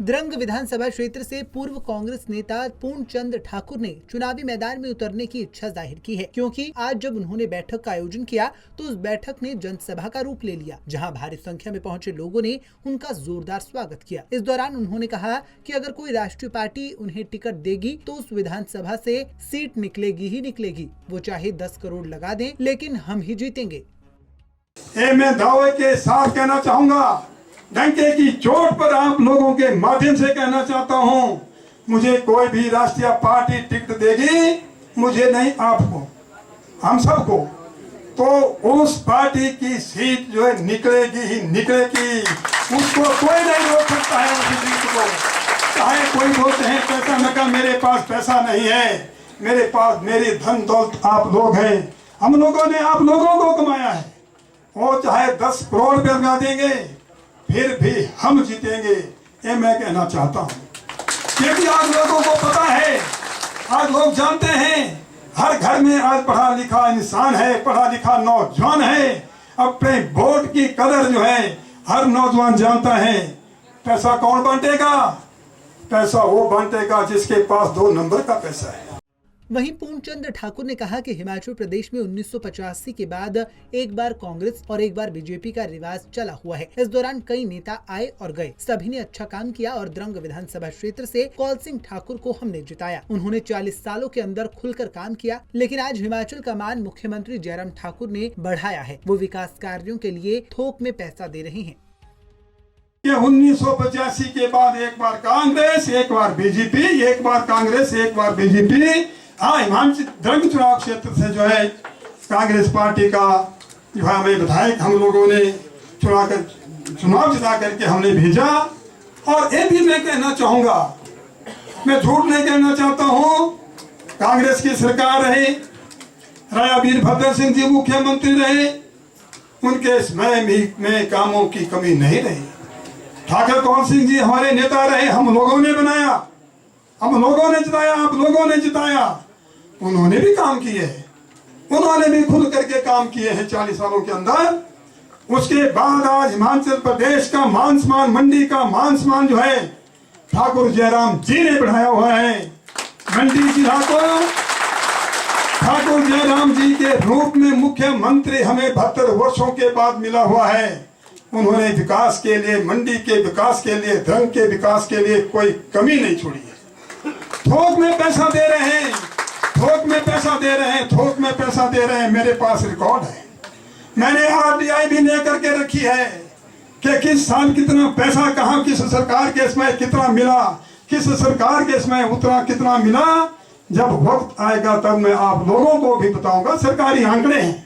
द्रंग विधानसभा क्षेत्र से पूर्व कांग्रेस नेता पूर्णचंद ठाकुर ने चुनावी मैदान में उतरने की इच्छा जाहिर की है, क्योंकि आज जब उन्होंने बैठक का आयोजन किया तो उस बैठक ने जनसभा का रूप ले लिया, जहां भारी संख्या में पहुंचे लोगों ने उनका जोरदार स्वागत किया। इस दौरान उन्होंने कहा कि अगर कोई राष्ट्रीय पार्टी उन्हें टिकट देगी तो उस विधानसभा से सीट निकलेगी ही निकलेगी, वो चाहे 10 करोड़ लगा दें, लेकिन हम ही जीतेंगे। मैं दावे के साथ कहना चाहूंगा, डंके की चोट पर आप लोगों के माध्यम से कहना चाहता हूं, मुझे कोई भी राष्ट्रीय पार्टी टिकट देगी, मुझे नहीं आपको, हम सबको, तो उस पार्टी की सीट जो है निकलेगी ही निकलेगी, उसको कोई नहीं रोक सकता है उस सीट को। चाहे कोई बोलते हैं पैसा न का, मेरे पास पैसा नहीं है, मेरे पास मेरी धन दौलत आप लोग हैं, हम लोगों ने आप लोगों को कमाया है, वो चाहे 10 करोड़ रुपये लगा देंगे फिर भी हम जीतेंगे, ये मैं कहना चाहता हूँ। क्योंकि आज लोगों को पता है, आज लोग जानते हैं, हर घर में आज पढ़ा लिखा इंसान है, पढ़ा लिखा नौजवान है, अपने वोट की कदर जो है हर नौजवान जानता है। पैसा कौन बांटेगा? पैसा वो बांटेगा जिसके पास 2 नंबर का पैसा है। वहीं पूर्णचंद ठाकुर ने कहा कि हिमाचल प्रदेश में 1985 के बाद एक बार कांग्रेस और एक बार बीजेपी का रिवाज चला हुआ है। इस दौरान कई नेता आए और गए, सभी ने अच्छा काम किया और द्रंग विधानसभा क्षेत्र से कौल सिंह ठाकुर को हमने जिताया। उन्होंने 40 सालों के अंदर खुलकर काम किया, लेकिन आज हिमाचल का मान मुख्यमंत्री जयराम ठाकुर ने बढ़ाया है। वो विकास कार्यों के लिए थोक में पैसा दे रहे हैं। 1985 के बाद एक बार कांग्रेस, एक बार बीजेपी, एक बार कांग्रेस, एक बार बीजेपी। हाँ, हिमाचल द्रंग चुनाव क्षेत्र से जो है कांग्रेस पार्टी का जो है हमें विधायक हम लोगों ने चुनाव जिता करके हमने भेजा। और ये भी मैं कहना चाहूंगा, मैं झूठ नहीं कहना चाहता हूँ, कांग्रेस की सरकार रही, राजा वीरभद्र सिंह जी मुख्यमंत्री रहे, उनके समय में कामों की कमी नहीं रही। ठाकुर कौल सिंह जी हमारे नेता रहे, हम लोगों ने बनाया, हम लोगों ने जिताया, आप लोगों ने जिताया, उन्होंने भी काम किए हैं, उन्होंने भी खुल करके काम किए हैं 40 सालों के अंदर। उसके बाद आज हिमाचल प्रदेश का मान सम्मान, मंडी का मान सम्मान जो है ठाकुर जयराम जी ने बढ़ाया हुआ है। मंडी जिला को ठाकुर जयराम जी के रूप में मुख्यमंत्री हमें 72 वर्षों के बाद मिला हुआ है। उन्होंने विकास के लिए, मंडी के विकास के लिए, द्रंग के विकास के लिए कोई कमी नहीं छोड़ी है। थोक में पैसा दे रहे हैं, थोक में पैसा दे रहे हैं, थोक में पैसा दे रहे हैं। मेरे पास रिकॉर्ड है, मैंने RTI भी लेकर के रखी है कि किस साल कितना पैसा कहाँ, किस सरकार के समय कितना मिला, किस सरकार के समय उतना कितना मिला। जब वक्त आएगा तब मैं आप लोगों को भी बताऊंगा, सरकारी आंकड़े हैं।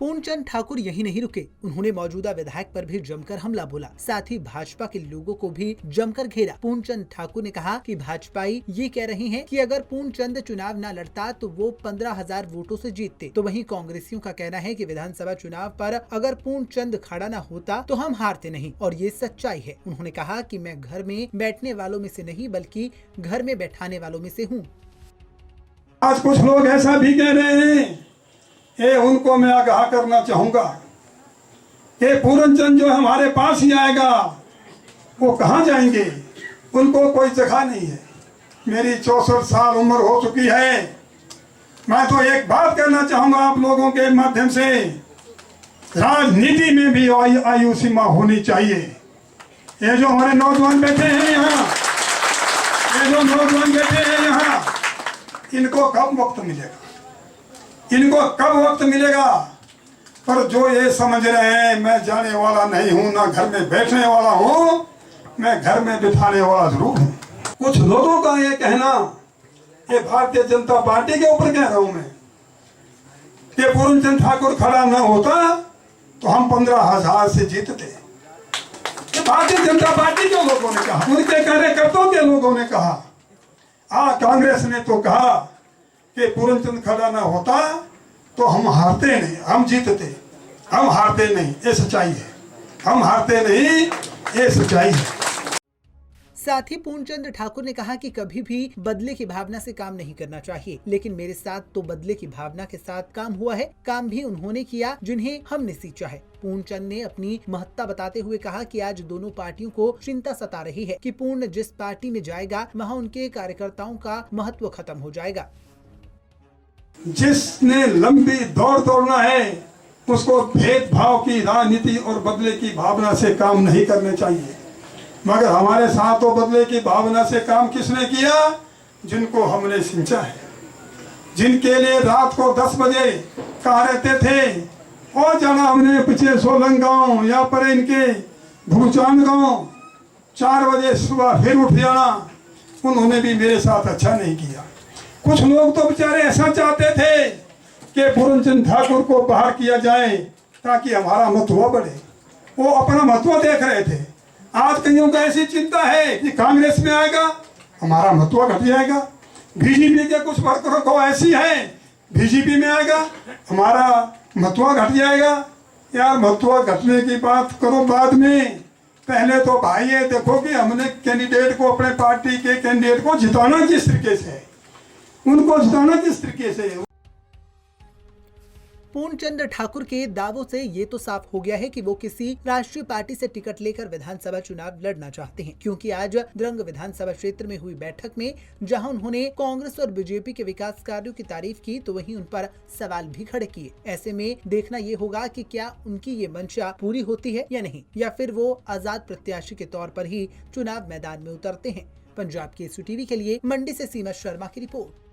पूर्णचंद ठाकुर यही नहीं रुके, उन्होंने मौजूदा विधायक पर भी जमकर हमला बोला, साथ ही भाजपा के लोगों को भी जमकर घेरा। पूर्णचंद ठाकुर ने कहा कि भाजपाई ये कह रहे हैं कि अगर पूर्णचंद चुनाव न लड़ता तो वो 15,000 वोटों से जीतते। तो वहीं कांग्रेसियों का कहना है कि विधानसभा चुनाव पर अगर पूर्णचंद खड़ा न होता तो हम हारते नहीं, और ये सच्चाई है। उन्होंने कहा कि मैं घर में बैठने वालों में से नहीं बल्कि घर में बैठाने वालों में से हूँ। आज कुछ लोग ऐसा भी कह रहे हैं, ये उनको मैं आगाह करना चाहूंगा कि पूर्णचंद जो हमारे पास ही आएगा, वो कहाँ जाएंगे, उनको कोई जगह नहीं है। मेरी 64 साल उम्र हो चुकी है। मैं तो एक बात कहना चाहूंगा आप लोगों के माध्यम से, राजनीति में भी आयु सीमा होनी चाहिए। ये जो हमारे नौजवान बैठे हैं यहाँ, ये जो नौजवान बैठे हैं यहाँ, इनको कब वक्त मिलेगा, इनको कब वक्त मिलेगा? पर जो ये समझ रहे हैं मैं जाने वाला नहीं हूं, ना घर में बैठने वाला हूं, मैं घर में बिठाने वाला जरूर हूं। कुछ लोगों का ये कहना, ये भारतीय जनता पार्टी के ऊपर कह रहा हूं मैं, कि पूर्णचंद ठाकुर खड़ा न होता तो हम 15,000 से जीतते। भारतीय जनता पार्टी के लोगों ने कहा, उनके कार्यकर्ताओं के लोगों ने कहा। कांग्रेस ने तो कहा कि पूर्णचंद खड़ा ना होता तो हम हारते नहीं, हम जीतते। हम हारते नहीं, ये सच्चाई है, हम हारते नहीं, ये सच्चाई है। साथ ही पूर्णचंद ठाकुर ने कहा कि कभी भी बदले की भावना से काम नहीं करना चाहिए, लेकिन मेरे साथ तो बदले की भावना के साथ काम हुआ है। काम भी उन्होंने किया जिन्हें हमने सींचा है। पूर्णचंद ने अपनी महत्ता बताते हुए कहा कि आज दोनों पार्टियों को चिंता सता रही है कि पूर्ण जिस पार्टी में जाएगा वहां उनके कार्यकर्ताओं का महत्व खत्म हो जाएगा। जिसने लंबी दौड़ दौड़ना है उसको भेदभाव की राजनीति और बदले की भावना से काम नहीं करने चाहिए। मगर हमारे साथ तो बदले की भावना से काम किसने किया? जिनको हमने सिंचा है, जिनके लिए रात को 10 बजे कहा रहते थे और जाना हमने पीछे सोलंग गांव या पर इनके भूचान गांव 4 बजे सुबह फिर उठ जाना, उन्होंने भी मेरे साथ अच्छा नहीं किया। कुछ लोग तो बेचारे ऐसा चाहते थे कि पूर्णचंद ठाकुर को बाहर किया जाए ताकि हमारा महत्व बढ़े, वो अपना महत्व देख रहे थे। आज कईयों का ऐसी चिंता है कि कांग्रेस में आएगा हमारा महत्व घट जाएगा, बीजेपी के कुछ वर्करों को ऐसी है बीजेपी में आएगा हमारा महत्व घट जाएगा। यार महत्व घटने की बात करो बाद में, पहले तो भाई ये देखो कि हमने कैंडिडेट को, अपने पार्टी के कैंडिडेट को जिताना किस तरीके से है, उनको जिताना किस तरीके से है। पूर्णचंद ठाकुर के दावों से ये तो साफ हो गया है कि वो किसी राष्ट्रीय पार्टी से टिकट लेकर विधानसभा चुनाव लड़ना चाहते हैं, क्योंकि आज द्रंग विधानसभा क्षेत्र में हुई बैठक में जहां उन्होंने कांग्रेस और बीजेपी के विकास कार्यों की तारीफ की तो वहीं उन पर सवाल भी खड़े किए। ऐसे में देखना ये होगा कि क्या उनकी ये मंशा पूरी होती है या नहीं, या फिर वो आजाद प्रत्याशी के तौर पर ही चुनाव मैदान में उतरते हैं। पंजाब केसरी टीवी के लिए मंडी से सीमा शर्मा की रिपोर्ट।